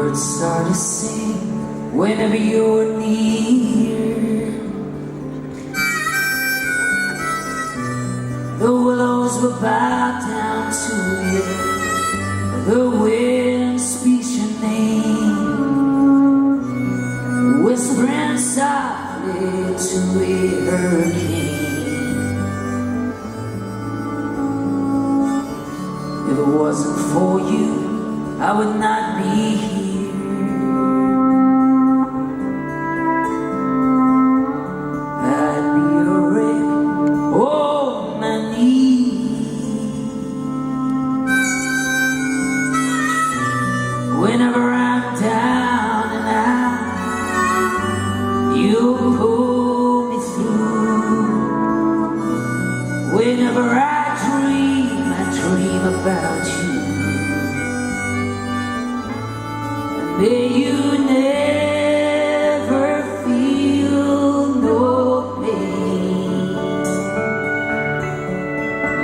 birds start to sing whenever you're near. The willows will bow down to you. The wind speaks your name, whispering softly to a hurricane. If it wasn't for you, I would not be here. I'd be a wreck on my knees. Whenever I'm down and out, you pull me through. Whenever I dream about you. May you never feel no pain.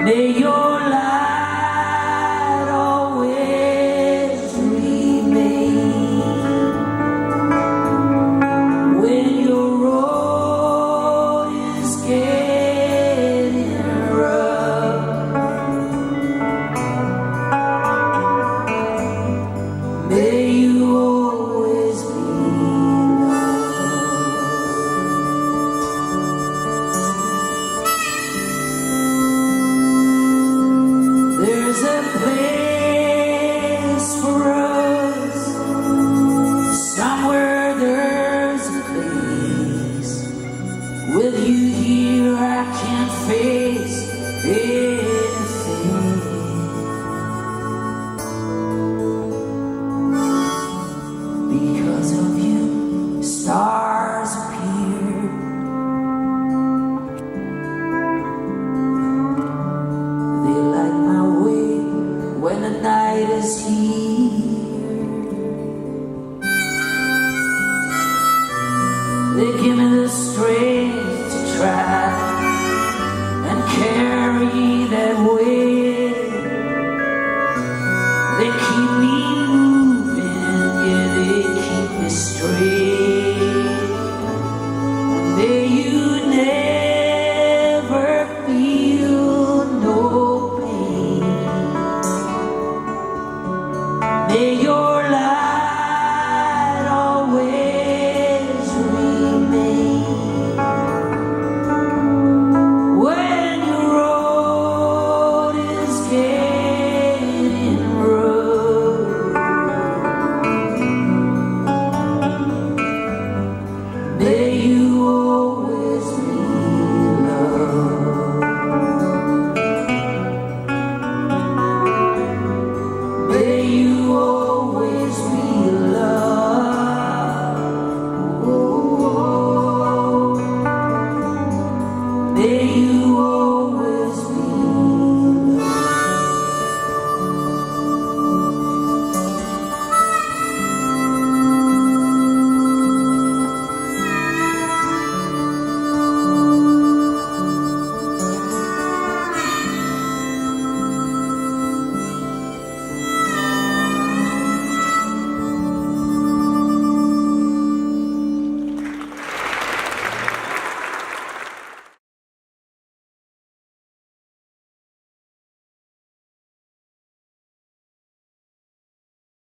May your